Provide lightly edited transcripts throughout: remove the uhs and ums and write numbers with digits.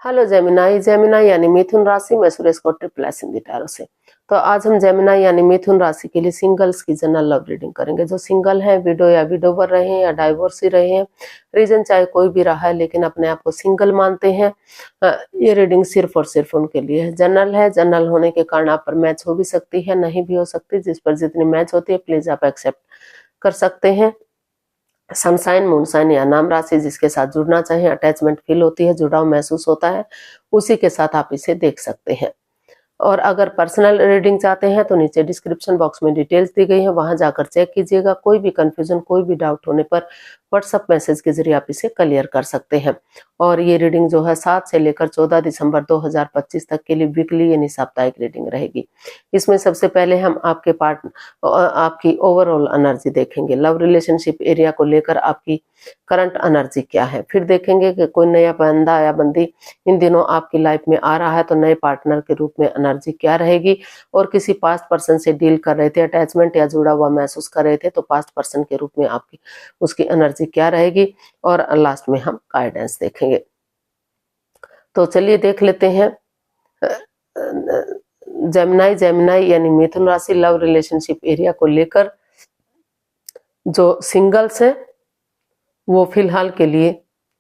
Hello Gemini Gemini यानी मिथुन राशि में सुरेश को ट्रिपल एस हिंदी टैरो से। तो आज हम जेमिनाई यानी मिथुन राशि के लिए सिंगल्स की जनरल लव रीडिंग करेंगे। जो सिंगल हैं, विडो या विडोवर रहे हैं या डाइवोर्स ही रहे हैं, रीजन चाहे कोई भी रहा है लेकिन अपने आप को सिंगल मानते हैं, ये रीडिंग सिर्फ और सिर्फ उनके लिए है। जनरल है, जनरल होने के कारण आप पर मैच हो भी सकती है, नहीं भी हो सकती। जिस पर जितनी मैच होती है प्लीज आप एक्सेप्ट कर सकते हैं। सनसाइन, मूनसाइन या नाम राशि जिसके साथ जुड़ना चाहिए, अटैचमेंट फील होती है, जुड़ाव महसूस होता है, उसी के साथ आप इसे देख सकते हैं। और अगर पर्सनल रीडिंग चाहते हैं तो नीचे डिस्क्रिप्शन बॉक्स में डिटेल्स दी गई है, वहां जाकर चेक कीजिएगा। कोई भी कंफ्यूजन, कोई भी डाउट होने पर व्हाट्सएप मैसेज के जरिए आप इसे क्लियर कर सकते हैं। और ये रीडिंग जो है 7 से लेकर 14 दिसंबर 2025 तक के लिए वीकली यानी साप्ताहिक रीडिंग रहेगी। इसमें सबसे पहले हम आपकी ओवरऑल एनर्जी देखेंगे। लव रिलेशनशिप एरिया को लेकर आपकी करंट एनर्जी क्या है। फिर देखेंगे कि कोई नया बंदा या बंदी इन दिनों आपकी लाइफ में आ रहा है तो नए पार्टनर के रूप में एनर्जी क्या रहेगी। और किसी पास्ट पर्सन से डील कर रहे थे, अटैचमेंट या जुड़ा हुआ महसूस कर रहे थे, तो पास्ट पर्सन के रूप में आपकी उसकी एनर्जी क्या रहेगी। और लास्ट में हम गाइडेंस देखेंगे। तो चलिए देख लेते हैं। जेमिनाई यानी मिथुन राशि लव रिलेशनशिप एरिया को लेकर जो सिंगल्स है वो फिलहाल के लिए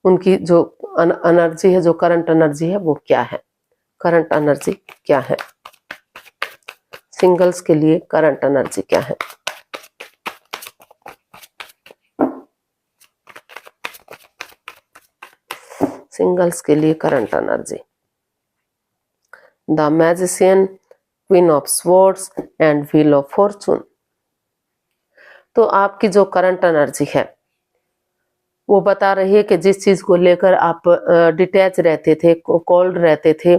उनकी जो एनर्जी है, जो करंट एनर्जी है वो क्या है। करंट एनर्जी क्या है, सिंगल्स के लिए करंट एनर्जी क्या है। सिंगल्स के लिए current energy, the magician, queen of swords and wheel of Fortune. तो आपकी जो करंट एनर्जी है वो बता रही है कि जिस चीज को लेकर आप डिटैच रहते थे, कोल्ड रहते थे,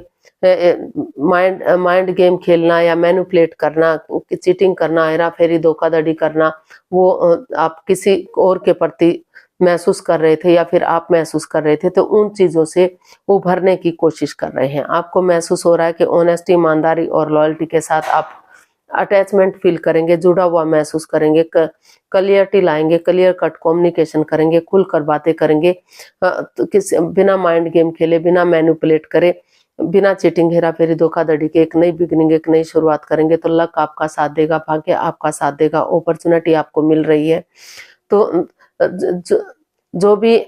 माइंड गेम खेलना या मैनिपुलेट करना, चीटिंग करना, हेरा फेरी, धोखाधड़ी करना, वो आप किसी और के प्रति महसूस कर रहे थे या फिर आप महसूस कर रहे थे, तो उन चीजों से उभरने की कोशिश कर रहे हैं। आपको महसूस हो रहा है कि ऑनेस्टी, ईमानदारी और लॉयल्टी के साथ आप अटैचमेंट फील करेंगे, जुड़ा हुआ महसूस करेंगे, क्लियरिटी लाएंगे, क्लियर कट कम्युनिकेशन करेंगे, खुलकर बातें करेंगे, तो बिना माइंड गेम खेले, बिना मैनिपुलेट करे, बिना चीटिंग, हेरा फेरी, धोखाधड़ी के एक नई बिगनिंग, एक नई शुरुआत करेंगे। तो लक आपका साथ देगा, भाग्य आपका साथ देगा, अपॉर्चुनिटी आपको मिल रही है। तो जो भी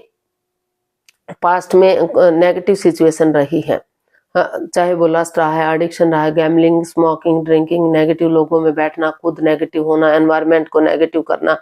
पास्ट में नेगेटिव सिचुएशन रही है, चाहे वो लस्ट रहा है, एडिक्शन रहा है, गैम्बलिंग, स्मोकिंग, ड्रिंकिंग, नेगेटिव लोगों में बैठना, खुद नेगेटिव होना, एनवायरनमेंट को नेगेटिव करना,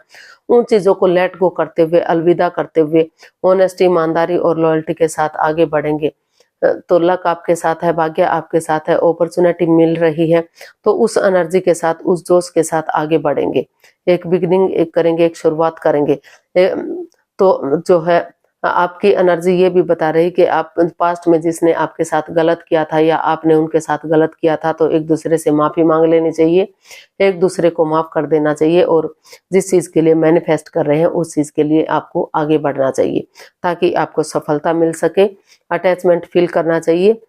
उन चीजों को लेट गो करते हुए, अलविदा करते हुए, ऑनेस्टी, ईमानदारी और लॉयल्टी के साथ आगे बढ़ेंगे। तो लक आपके साथ है, भाग्य आपके साथ है, अपॉर्चुनिटी मिल रही है। तो उस एनर्जी के साथ, उस जोश के साथ आगे बढ़ेंगे, एक बिगिनिंग एक करेंगे, एक शुरुआत करेंगे। तो जो है आपकी एनर्जी ये भी बता रही कि आप पास्ट में जिसने आपके साथ गलत किया था या आपने उनके साथ गलत किया था, तो एक दूसरे से माफी मांग लेनी चाहिए, एक दूसरे को माफ कर देना चाहिए। और जिस चीज के लिए मैनिफेस्ट कर रहे हैं उस चीज के लिए आपको आगे बढ़ना चाहिए ताकि आपको सफलता मिल सके। अटैचमेंट फील करना चाहिए,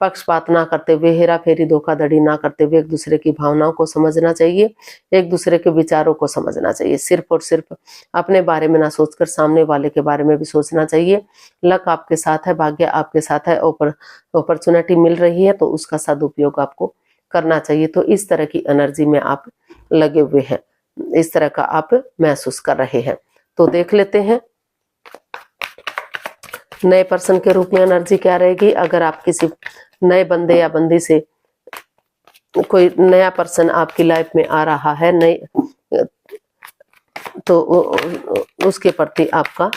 पक्षपात ना करते हुए, हेरा फेरी, धोखाधड़ी ना करते हुए, एक दूसरे की भावनाओं को समझना चाहिए, एक दूसरे के विचारों को समझना चाहिए। सिर्फ और सिर्फ अपने बारे में ना सोचकर सामने वाले के बारे में भी सोचना चाहिए। लक आपके साथ है, भाग्य आपके साथ है, अपॉर्चुनिटी मिल रही है, तो उसका सदुपयोग आपको करना चाहिए। तो इस तरह की एनर्जी में आप लगे हुए हैं, इस तरह का आप महसूस कर रहे हैं। तो देख लेते हैं नए पर्सन के रूप में एनर्जी क्या रहेगी। अगर आप किसी नए बंदे या बंदी से, कोई नया पर्सन आपकी लाइफ में आ रहा है, नई, तो उसके प्रति आपका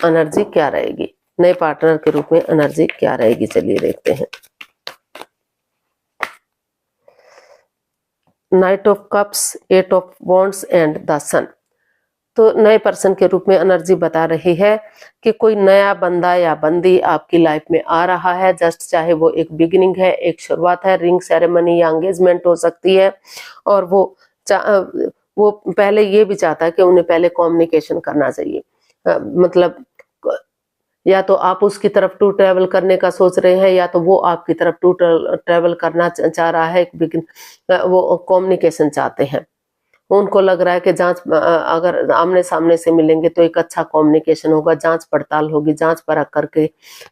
एनर्जी क्या रहेगी, नए पार्टनर के रूप में एनर्जी क्या रहेगी। चलिए देखते हैं। Knight of cups, 8 of wands and the sun. तो नए पर्सन के रूप में एनर्जी बता रही है कि कोई नया बंदा या बंदी आपकी लाइफ में आ रहा है। जस्ट चाहे वो एक बिगिनिंग है, एक शुरुआत है, रिंग सेरेमनी या एंगेजमेंट हो सकती है। और वो पहले ये भी चाहता है कि उन्हें पहले कम्युनिकेशन करना चाहिए। मतलब या तो आप उसकी तरफ टू ट्रेवल करने का सोच रहे हैं या तो वो आपकी तरफ टू ट्रेवल करना चाह रहा है। वो कम्युनिकेशन चाहते हैं उनको लग रहा है कि अगर आमने सामने से मिलेंगे तो एक अच्छा कम्युनिकेशन होगा, जांच पड़ताल होगी, जांच परख करके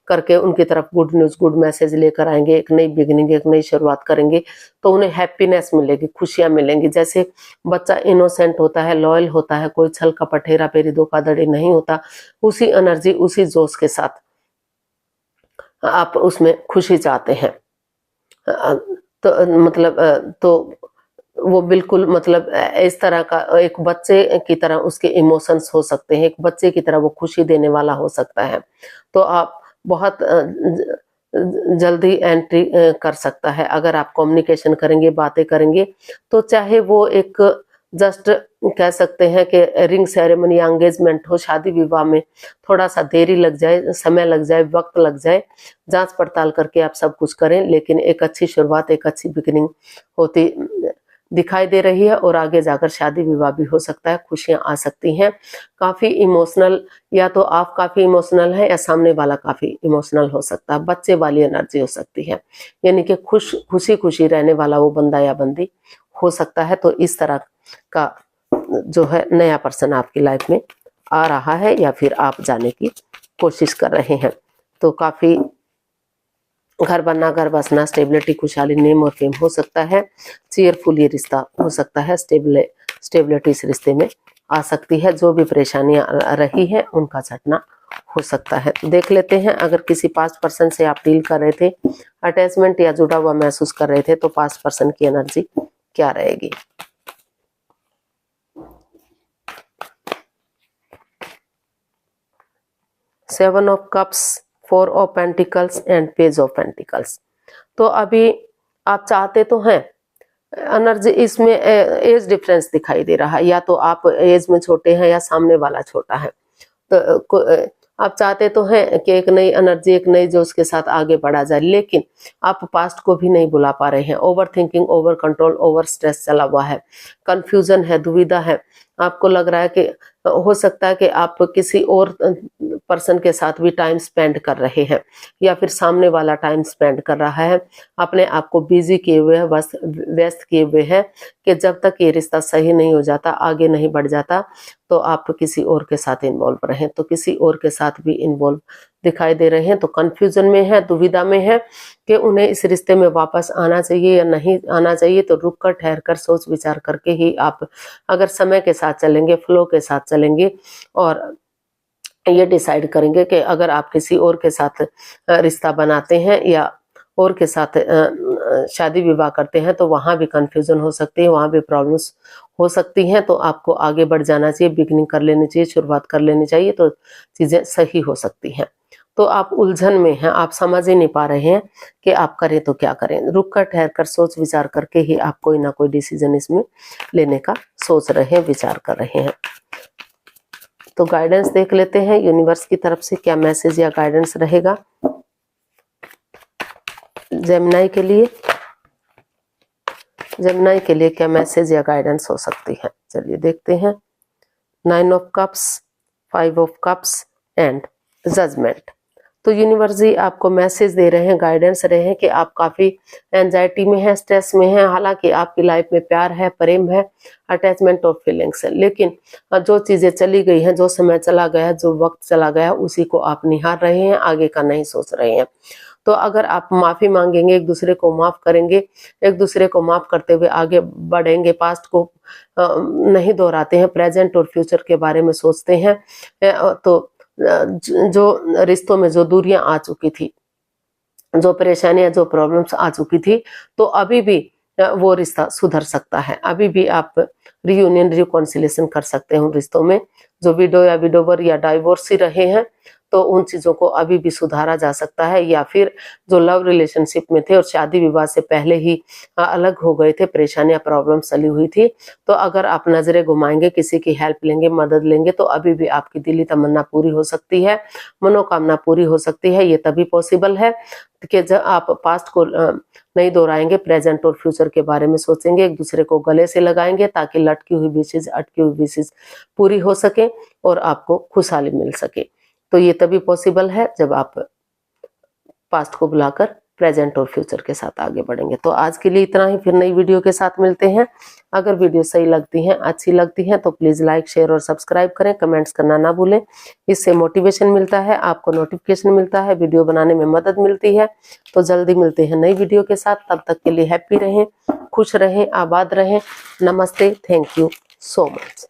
करके उनकी तरफ गुड न्यूज, गुड मैसेज लेकर आएंगे, एक नई बिगिनिंग, एक नई शुरुआत करेंगे, तो उन्हें हैप्पीनेस मिलेगी, खुशियां मिलेंगी। जैसे बच्चा इनोसेंट होता है, लॉयल होता है, कोई छल कपट, हेरा फेरी, धोखाधड़ी नहीं होता, उसी एनर्जी, उसी जोश के साथ आप उसमें खुशी चाहते हैं। तो मतलब तो वो बिल्कुल मतलब इस तरह का एक बच्चे की तरह उसके इमोशंस हो सकते हैं, एक बच्चे की तरह वो खुशी देने वाला हो सकता है। तो आप बहुत जल्दी एंट्री कर सकता है अगर आप कम्युनिकेशन करेंगे, बातें करेंगे, तो चाहे वो एक जस्ट कह सकते हैं कि रिंग सेरेमनी या एंगेजमेंट हो, शादी विवाह में थोड़ा सा देरी लग जाए, समय लग जाए, वक्त लग जाए, जांच पड़ताल करके आप सब कुछ करें, लेकिन एक अच्छी शुरुआत, एक अच्छी बिगिनिंग होती दिखाई दे रही है और आगे जाकर शादी विवाह भी हो सकता है, खुशियां आ सकती हैं। काफी इमोशनल, या तो आप काफी इमोशनल है या सामने वाला काफी इमोशनल हो सकता है, बच्चे वाली एनर्जी हो सकती है, यानी कि खुशी खुशी रहने वाला वो बंदा या बंदी हो सकता है। तो इस तरह का जो है नया पर्सन आपकी लाइफ में आ रहा है या फिर आप जाने की कोशिश कर रहे हैं। तो काफी घर बनना, घर बसना, स्टेबिलिटी, खुशहाली, नेम और फेम हो सकता है, चेयरफुल ये रिश्ता हो सकता है, स्टेबिलिटी इस रिश्ते में आ सकती है, जो भी परेशानियां रही है उनका छटना हो सकता है। देख लेते हैं अगर किसी पास्ट पर्सन से आप डील कर रहे थे, अटैचमेंट या जुड़ा हुआ महसूस कर रहे थे, तो पास्ट पर्सन की एनर्जी क्या रहेगी। Seven of cups, four of pentacles and page of pentacles. तो अभी आप चाहते तो हैं, एनर्जी इसमें एज डिफरेंस दिखाई दे रहा है, या तो आप एज में छोटे हैं या सामने वाला छोटा है। तो आप चाहते तो हैं कि एक नई एनर्जी, एक नई जोश के साथ आगे बढ़ा जाए, लेकिन आप पास्ट को भी नहीं भुला पा रहे हैं। Over thinking, over control, over stress चला हुआ है, कंफ्यूजन है, दुविधा है। आपको लग रहा है कि हो सकता है कि आप किसी और पर्सन के साथ भी टाइम स्पेंड कर रहे हैं, या फिर सामने वाला टाइम स्पेंड कर रहा है, अपने आप को बिजी किए हुए है, व्यस्त किए हुए है, कि जब तक ये रिश्ता सही नहीं हो जाता, आगे नहीं बढ़ जाता, तो आप किसी और के साथ इन्वॉल्व रहें। तो किसी और के साथ भी इन्वॉल्व दिखाई दे रहे हैं, तो कंफ्यूजन में है, दुविधा में है कि उन्हें इस रिश्ते में वापस आना चाहिए या नहीं आना चाहिए। तो रुक कर, ठहर कर, सोच विचार करके ही आप अगर समय के साथ चलेंगे, फ्लो के साथ चलेंगे और ये डिसाइड करेंगे कि अगर आप किसी और के साथ रिश्ता बनाते हैं या और के साथ शादी विवाह करते हैं, तो वहां भी कंफ्यूजन हो सकती है, वहां भी प्रॉब्लम्स हो सकती हैं। तो आपको आगे बढ़ जाना चाहिए, बिगिनिंग कर लेनी चाहिए, शुरुआत कर लेनी चाहिए, तो चीजें सही हो सकती हैं। तो आप उलझन में हैं, आप समझ ही नहीं पा रहे हैं कि आप करें तो क्या करें। रुक कर, ठहर कर, सोच विचार करके ही आप कोई ना कोई डिसीजन इसमें लेने का सोच रहे हैं, विचार कर रहे हैं। तो गाइडेंस देख लेते हैं यूनिवर्स की तरफ से क्या मैसेज या गाइडेंस रहेगा जेमिनी के लिए। जेमिनी के लिए क्या मैसेज या गाइडेंस हो सकती है, चलिए देखते हैं। 9 of cups, 5 of cups and judgment. तो यूनिवर्स जी आपको मैसेज दे रहे हैं, गाइडेंस रहे हैं कि आप काफी एंजाइटी में हैं, स्ट्रेस में हैं। हालांकि आपकी लाइफ में प्यार है, प्रेम है, अटैचमेंट और फीलिंग्स है, लेकिन जो चीजें चली गई हैं, जो समय चला गया, जो वक्त चला गया, उसी को आप निहार रहे हैं, आगे का नहीं सोच रहे हैं। तो अगर आप माफी मांगेंगे, एक दूसरे को माफ करेंगे, एक दूसरे को माफ करते हुए आगे बढ़ेंगे, पास्ट को नहीं दोहराते हैं, प्रेजेंट और फ्यूचर के बारे में सोचते हैं, तो जो रिश्तों में जो दूरियां आ चुकी थी, जो परेशानियां, जो प्रॉब्लम्स आ चुकी थी, तो अभी भी वो रिश्ता सुधर सकता है। अभी भी आप रियूनियन, रिकॉन्सिलेशन कर सकते हैं उन रिश्तों में। जो विडो या विडोवर या डाइवोर्स ही रहे हैं, तो उन चीजों को अभी भी सुधारा जा सकता है। या फिर जो लव रिलेशनशिप में थे और शादी विवाह से पहले ही अलग हो गए थे, परेशानियां, प्रॉब्लम चली हुई थी, तो अगर आप नजरें घुमाएंगे, किसी की हेल्प लेंगे, मदद लेंगे, तो अभी भी आपकी दिली तमन्ना पूरी हो सकती है, मनोकामना पूरी हो सकती है। ये तभी पॉसिबल है कि जब आप पास्ट को नहीं दोहराएंगे, प्रेजेंट और फ्यूचर के बारे में सोचेंगे, एक दूसरे को गले से लगाएंगे, ताकि लटकी हुई विशेष, अटकी हुई विशेष पूरी हो सके और आपको खुशहाली मिल सके। तो ये तभी पॉसिबल है जब आप पास्ट को बुलाकर प्रेजेंट और फ्यूचर के साथ आगे बढ़ेंगे। तो आज के लिए इतना ही, फिर नई वीडियो के साथ मिलते हैं। अगर वीडियो सही लगती है, अच्छी लगती है तो प्लीज लाइक, शेयर और सब्सक्राइब करें। कमेंट्स करना ना भूलें, इससे मोटिवेशन मिलता है, आपको नोटिफिकेशन मिलता है, वीडियो बनाने में मदद मिलती है। तो जल्दी मिलते हैं नई वीडियो के साथ, तब तक के लिए हैप्पी रहें, खुश रहें, आबाद रहें। नमस्ते, थैंक यू सो मच।